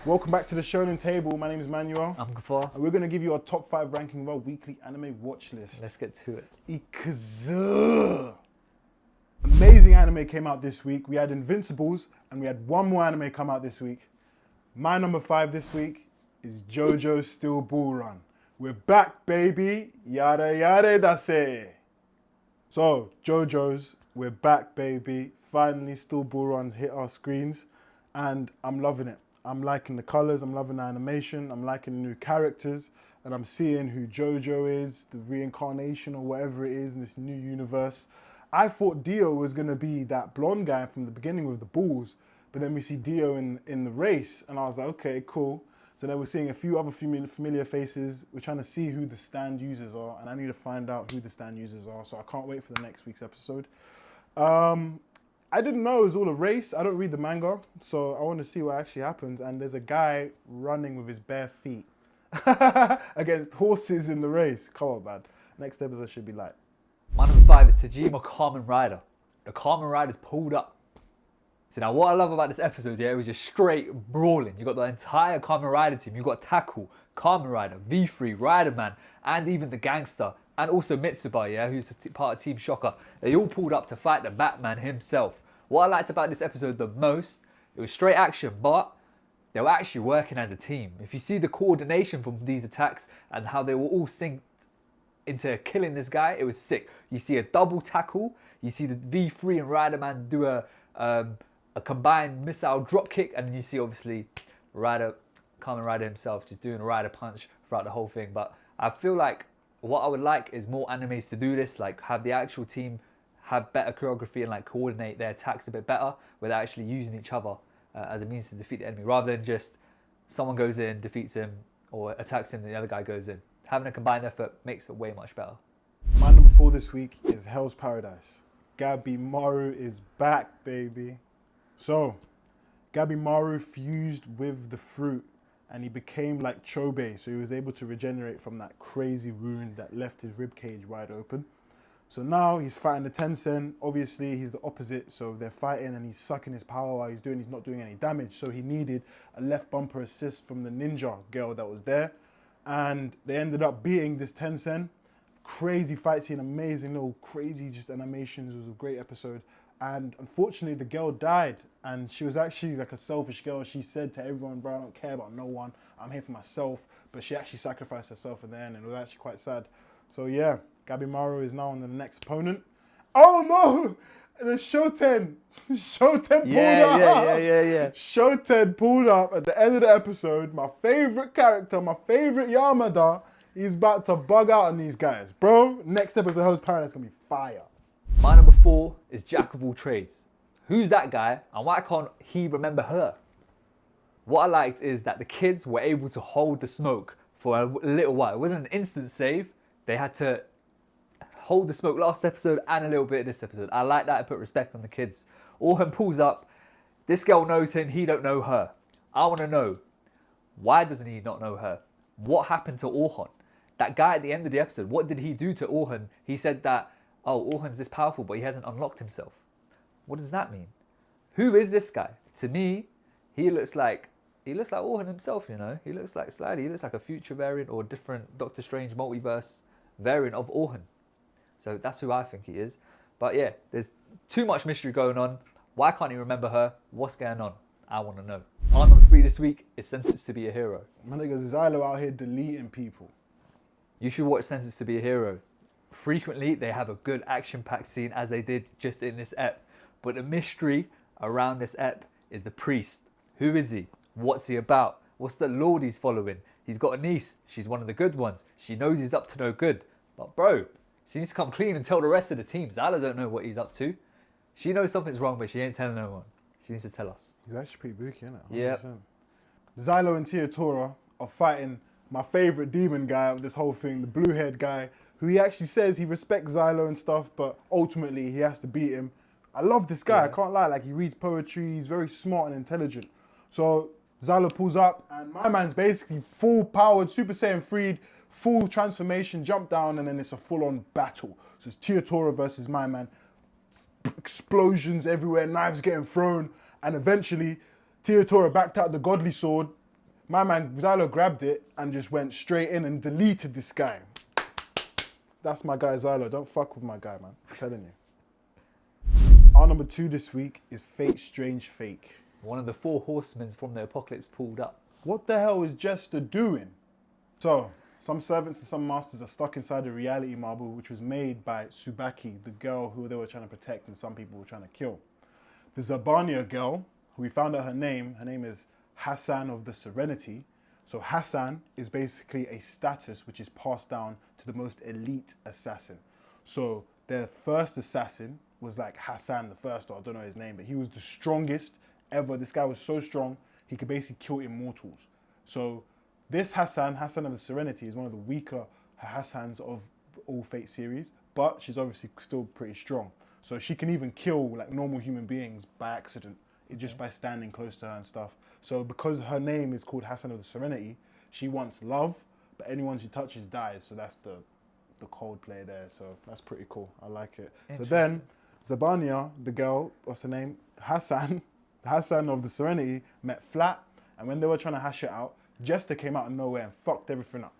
Welcome back to the Shonen table. My name is Manuel. I'm Gafar. And we're going to give you our top 5 ranking of our weekly anime watch list. Let's get to it. Ikazu. Amazing anime came out this week. We had Invincibles and we had one more anime come out this week. My number 5 this week is JoJo's Steel Ball Run. We're back, baby. Yada yada dase. So, JoJo's, we're back, baby. Finally, Steel Ball Run hit our screens and I'm loving it. I'm liking the colors, I'm loving the animation, I'm liking the new characters, and I'm seeing who JoJo is, the reincarnation or whatever it is in this new universe. I thought Dio was gonna be that blonde guy from the beginning with the balls, but then we see Dio in the race, and I was like, okay, cool. So then we're seeing a few other familiar faces. We're trying to see who the stand users are, and I need to find out who the stand users are, so I can't wait for the next week's episode. I didn't know it was all a race. I don't read the manga, so I want to see what actually happens. And there's a guy running with his bare feet against horses in the race. Come on, man. Next episode should be light. My number 5 is Tajima Kamen Rider. The Kamen Rider's pulled up. So now what I love about this episode, yeah, it was just straight brawling. You got the entire Kamen Rider team. You got Tackle, Kamen Rider, V3, Rider Man, and even the gangster. And also Mitsuba, yeah, who's part of Team Shocker. They all pulled up to fight the Batman himself. What I liked about this episode the most, it was straight action, but they were actually working as a team. If you see the coordination from these attacks and how they were all synced into killing this guy, it was sick. You see a double tackle, you see the V3 and Rider Man do a combined missile drop kick, and then you see obviously Kamen Rider himself just doing a Rider punch throughout the whole thing. But I feel like what I would like is more animes to do this, like have the actual team have better choreography and like coordinate their attacks a bit better without actually using each other as a means to defeat the enemy, rather than just someone goes in, defeats him, or attacks him and the other guy goes in. Having a combined effort makes it way much better. My number 4 this week is Hell's Paradise. Gabimaru is back, baby. So, Gabimaru fused with the fruit and he became like Chobe, so he was able to regenerate from that crazy wound that left his ribcage wide open. So now he's fighting the Tencent. Obviously, he's the opposite. So they're fighting and he's sucking his power while he's not doing any damage. So he needed a left bumper assist from the ninja girl that was there. And they ended up beating this Tencent. Crazy fight scene, amazing little crazy just animations. It was a great episode. And unfortunately, the girl died. And she was actually like a selfish girl. She said to everyone, bro, I don't care about no one. I'm here for myself. But she actually sacrificed herself in the end and it was actually quite sad. So yeah. Gabimaru is now on the next opponent. Oh no! The Shoten pulled up. Yeah. Shoten pulled up at the end of the episode. My favorite character, my favorite Yamada, he's about to bug out on these guys. Bro, next episode of Hell's Paradise is going to be fire. My number 4 is Jack of all trades. Who's that guy and why can't he remember her? What I liked is that the kids were able to hold the smoke for a little while. It wasn't an instant save. They had to hold the smoke last episode and a little bit of this episode. I like that. I put respect on the kids. Orhan pulls up. This girl knows him. He don't know her. I want to know, why doesn't he not know her? What happened to Orhan? That guy at the end of the episode, what did he do to Orhan? He said that, oh, Orhan's this powerful, but he hasn't unlocked himself. What does that mean? Who is this guy? To me, he looks like Orhan himself, you know? He looks like Slidey. He looks like a future variant or different Doctor Strange multiverse variant of Orhan. So that's who I think he is. But yeah, there's too much mystery going on. Why can't he remember her? What's going on? I want to know. Our number 3 this week is Sentenced to be a Hero. My nigga Zylo out here deleting people. You should watch Sentenced to be a Hero. Frequently, they have a good action-packed scene as they did just in this ep. But the mystery around this ep is the priest. Who is he? What's he about? What's the lord he's following? He's got a niece. She's one of the good ones. She knows he's up to no good. But bro, she needs to come clean and tell the rest of the team. Zyla don't know what he's up to. She knows something's wrong, but she ain't telling no one. She needs to tell us. He's actually pretty booky, isn't it? Yeah. Zylo and Tia are fighting my favorite demon guy of this whole thing, the blue-haired guy, who he actually says he respects Zylo and stuff, but ultimately he has to beat him. I love this guy, I can't lie. Like, he reads poetry, he's very smart and intelligent. So Zylo pulls up, and my man's basically full-powered, Super Saiyan 3'd, full transformation, jump down, and then it's a full-on battle. So it's Tia versus my man. explosions everywhere, knives getting thrown, and eventually Teotora backed out the godly sword. My man Xylo grabbed it and just went straight in and deleted this guy. That's my guy Xylo. Don't fuck with my guy, man. I'm telling you. Our number 2 this week is Fate Strange Fake. One of the 4 horsemen from the apocalypse pulled up. What the hell is Jester doing? So, some servants and some masters are stuck inside a reality marble which was made by Tsubaki, the girl who they were trying to protect and some people were trying to kill. The Zabania girl, who we found out her name is Hassan of the Serenity. So Hassan is basically a status which is passed down to the most elite assassin. So their first assassin was like Hassan the First, or I don't know his name, but he was the strongest ever. This guy was so strong, he could basically kill immortals. So this Hassan of the Serenity, is one of the weaker Hassans of the All Fate series, but she's obviously still pretty strong. So she can even kill like normal human beings by accident, just by standing close to her and stuff. So because her name is called Hassan of the Serenity, she wants love, but anyone she touches dies. So that's the cold play there. So that's pretty cool. I like it. So then Zabania, the girl, what's her name? Hassan of the Serenity, met Flat, and when they were trying to hash it out, Jester came out of nowhere and fucked everything up.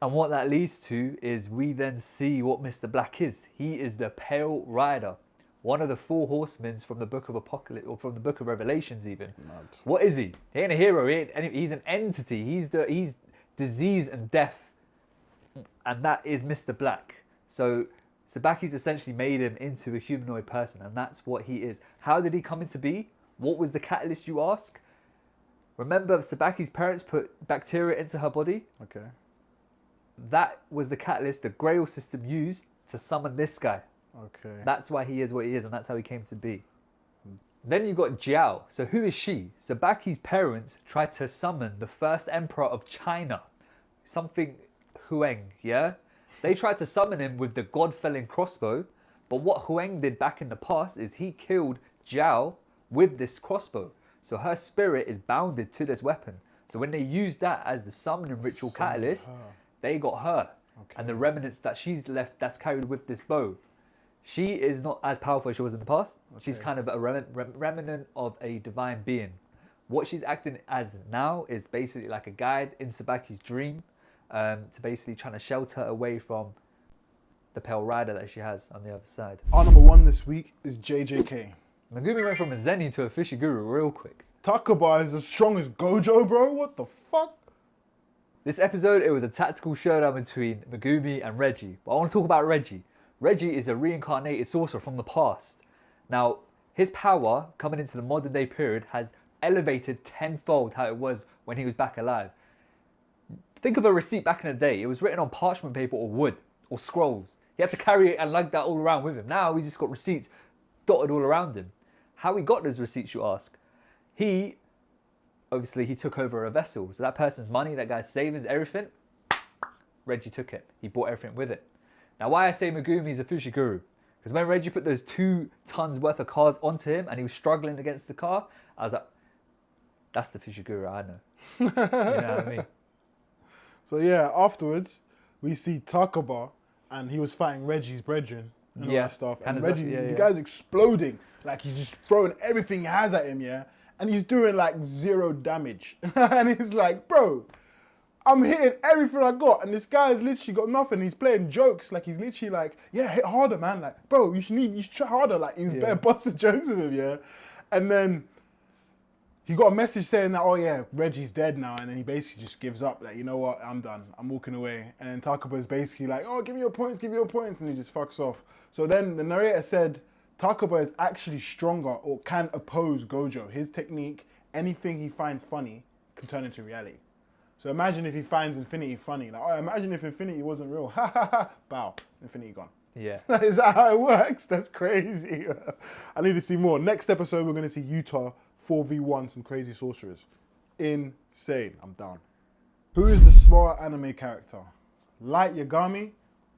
And what that leads to is we then see what Mr. Black is. He is the Pale Rider, one of the 4 horsemen from the Book of Apocalypse, or from the Book of Revelations even. Mad. What is he? He ain't a hero, he's an entity. He's disease and death. And that is Mr. Black. So Tsubaki's essentially made him into a humanoid person, and that's what he is. How did he come into be? What was the catalyst, you ask? Remember, Tsubaki's parents put bacteria into her body? Okay. That was the catalyst the Grail system used to summon this guy. Okay. That's why he is what he is, and that's how he came to be. Then you got Jiao. So who is she? Tsubaki's parents tried to summon the first emperor of China, something Huang, yeah? They tried to summon him with the God-felling crossbow, but what Huang did back in the past is he killed Jiao with this crossbow. So her spirit is bounded to this weapon. So when they used that as the summoning ritual catalyst, they got her. Okay. And the remnants that she's left that's carried with this bow. She is not as powerful as she was in the past. Okay. She's kind of a remnant of a divine being. What she's acting as now is basically like a guide in Tsubaki's dream, to basically trying to shelter her away from the Pale Rider that she has on the other side. Our number 1 this week is JJK. Megumi went from a Zenny to a Fushiguro real quick. Takaba is as strong as Gojo, bro. What the fuck? This episode, it was a tactical showdown between Megumi and Reggie. But I want to talk about Reggie. Reggie is a reincarnated sorcerer from the past. Now, his power, coming into the modern day period, has elevated tenfold how it was when he was back alive. Think of a receipt back in the day. It was written on parchment paper or wood or scrolls. He had to carry it and lug that all around with him. Now, he's just got receipts dotted all around him. How he got those receipts, you ask? Obviously, he took over a vessel. So that person's money, that guy's savings, everything, Reggie took it. He bought everything with it. Now, why I say Megumi is a Fushiguro? Because when Reggie put those 2 tons worth of cars onto him and he was struggling against the car, I was like, that's the Fushiguro I know. You know what I mean? So yeah, afterwards, we see Takaba, and he was fighting Reggie's brethren and all that stuff. And Reggie, the guy's exploding. Like, he's just throwing everything he has at him, yeah? And he's doing like 0 damage. And he's like, bro, I'm hitting everything I got. And this guy's literally got nothing. He's playing jokes. Like, he's literally like, yeah, hit harder, man. Like, bro, you should try harder. Like, he's bare busting jokes with him, yeah? And then he got a message saying that, oh yeah, Reggie's dead now. And then he basically just gives up. Like, you know what, I'm done. I'm walking away. And then Takaba's basically like, oh, give me your points, give me your points. And he just fucks off. So then the narrator said, Takaba is actually stronger or can oppose Gojo. His technique, anything he finds funny, can turn into reality. So imagine if he finds Infinity funny. Like, oh, imagine if Infinity wasn't real. Ha ha ha. Bow. Infinity gone. Yeah. Is that how it works? That's crazy. I need to see more. Next episode, we're going to see Utah 4v1 some crazy sorcerers. Insane. I'm down. Who is the smart anime character? Light Yagami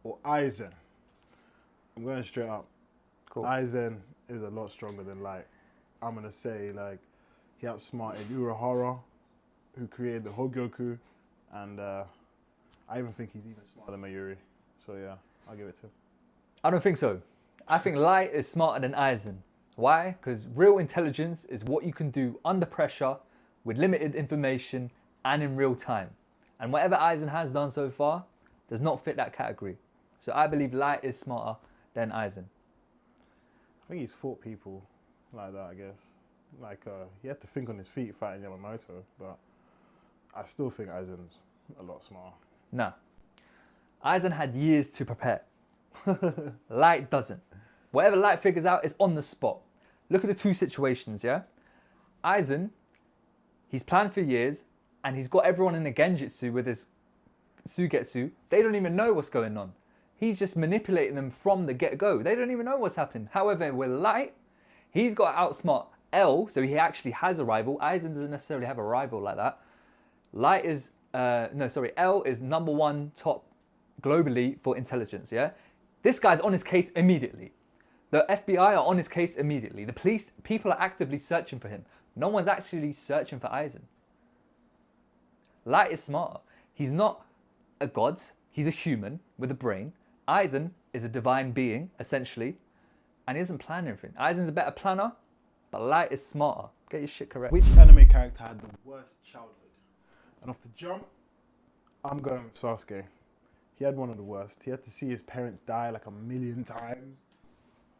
or Aizen? I'm going straight up. Cool. Aizen is a lot stronger than Light. I'm going to say, like, he outsmarted Urahara, who created the Hogyoku, and I even think he's even smarter than Mayuri. So yeah, I'll give it to him. I don't think so. I think Light is smarter than Aizen. Why? Because real intelligence is what you can do under pressure with limited information and in real time. And whatever Aizen has done so far does not fit that category. So I believe Light is smarter than Aizen. I think he's fought people like that, I guess. Like, he had to think on his feet fighting Yamamoto, but I still think Aizen's a lot smarter. Nah. Aizen had years to prepare. Light doesn't. Whatever Light figures out is on the spot. Look at the two situations, yeah? Aizen, he's planned for years, and he's got everyone in a genjutsu with his sugetsu. They don't even know what's going on. He's just manipulating them from the get-go. They don't even know what's happening. However, with Light, he's got to outsmart L, so he actually has a rival. Aizen doesn't necessarily have a rival like that. L is number one top globally for intelligence, yeah? This guy's on his case immediately. The FBI are on his case immediately. The police, people are actively searching for him. No one's actually searching for Aizen. Light is smarter. He's not a god. He's a human with a brain. Aizen is a divine being, essentially, and he doesn't plan everything. Aizen's a better planner, but Light is smarter. Get your shit correct. Which anime character had the worst childhood? And off the jump, I'm going with Sasuke. He had one of the worst. He had to see his parents die like 1,000,000 times.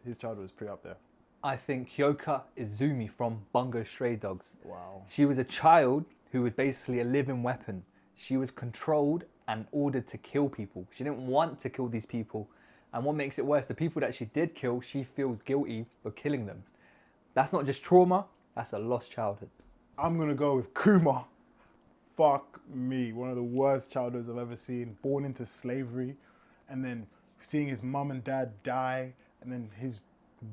His childhood was pretty up there. I think Hyoka Izumi from Bungo Stray Dogs. Wow. She was a child who was basically a living weapon. She was controlled and ordered to kill people. She didn't want to kill these people. And what makes it worse, the people that she did kill, she feels guilty for killing them. That's not just trauma, that's a lost childhood. I'm going to go with Kuma. Fuck me. One of the worst childhoods I've ever seen. Born into slavery, and then seeing his mum and dad die, and then his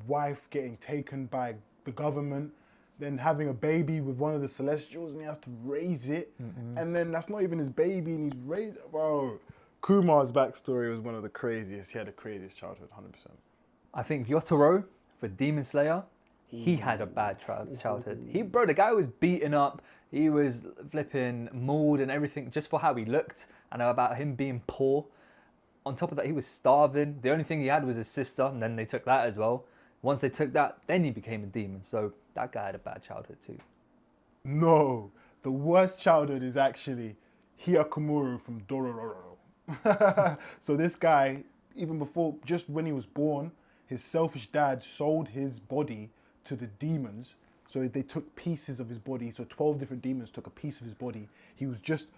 wife getting taken by the government, then having a baby with one of the Celestials, and he has to raise it, and then that's not even his baby, and he's raised it. Bro, Kumar's backstory was one of the craziest. He had the craziest childhood, 100%. I think Yotaro for Demon Slayer, he had a bad childhood. The guy was beaten up. He was flipping mauled and everything just for how he looked and about him being poor. On top of that, he was starving. The only thing he had was his sister, and then they took that as well. Once they took that, then he became a demon. So that guy had a bad childhood too. No, the worst childhood is actually Hyakumuru from Dororo. So this guy, even before, just when he was born, his selfish dad sold his body to the demons. So they took pieces of his body. So 12 different demons took a piece of his body. He was just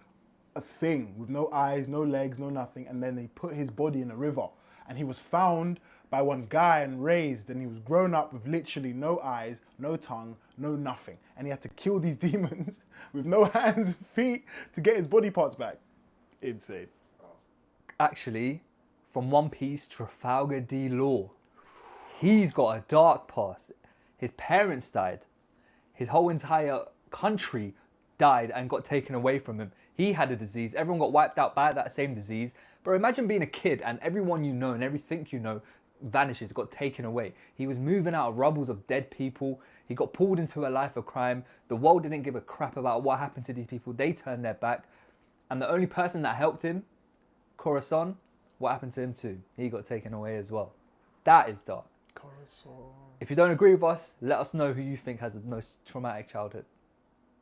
a thing with no eyes, no legs, no nothing. And then they put his body in a river. And he was found by one guy and raised. And he was grown up with literally no eyes, no tongue, no nothing. And he had to kill these demons with no hands and feet to get his body parts back. Insane. Actually, from One Piece, Trafalgar D. Law. He's got a dark past. His parents died. His whole entire country died and got taken away from him. He had a disease. Everyone got wiped out by that same disease. But imagine being a kid and everyone you know and everything you know vanishes, got taken away. He was moving out of rubbles of dead people. He got pulled into a life of crime. The world didn't give a crap about what happened to these people. They turned their back. And the only person that helped him, Corazon, what happened to him too? He got taken away as well. That is dark. If you don't agree with us, let us know who you think has the most traumatic childhood.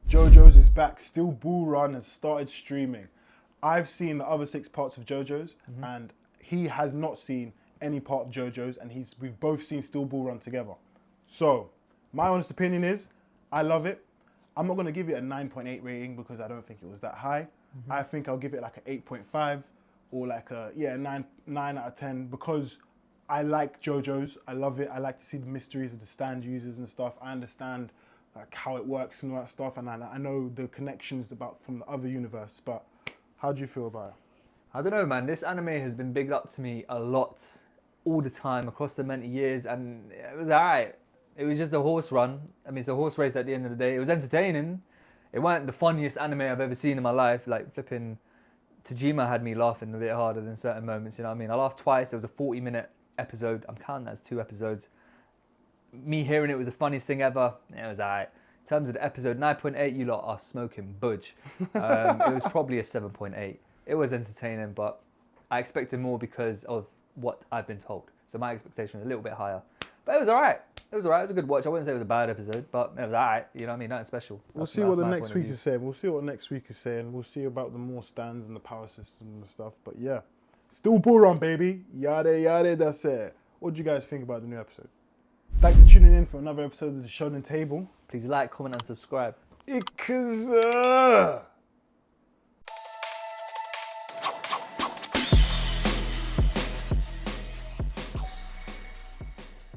JoJo's is back. Still Bull Run has started streaming. I've seen the other 6 parts of JoJo's, and he has not seen any part of JoJo's, and we've both seen Still Bull Run together. So, my honest opinion is, I love it. I'm not going to give it a 9.8 rating because I don't think it was that high. I think I'll give it like an 8.5 or like a 9 out of 10 because I like JoJo's. I love it. I like to see the mysteries of the stand users and stuff. I understand like how it works and all that stuff, and I know the connections from the other universe. But how do you feel about it? I don't know, man. This anime has been bigged up to me a lot, all the time, across the many years, and it was alright. It was just a horse run. I mean, it's a horse race at the end of the day. It was entertaining. It weren't the funniest anime I've ever seen in my life. Like flipping Tajima had me laughing a bit harder than certain moments. You know what I mean? I laughed twice. It was a 40-minute episode. I'm counting that as 2 episodes. Me hearing it was the funniest thing ever. It was alright. In terms of the episode, 9.8, you lot are smoking budge. It was probably a 7.8. It was entertaining, but I expected more because of what I've been told. So my expectation was a little bit higher. But it was alright. It was alright. It was a good watch. I wouldn't say it was a bad episode, but it was alright. You know what I mean? Nothing special. We'll see what the next week is saying. We'll see what next week is saying. We'll see about the more stands and the power system and stuff. But yeah, still bull run, baby. Yada yada. That's it. What do you guys think about the new episode? Thanks for tuning in for another episode of the Shonen Table. Please like, comment, and subscribe. Ikaza.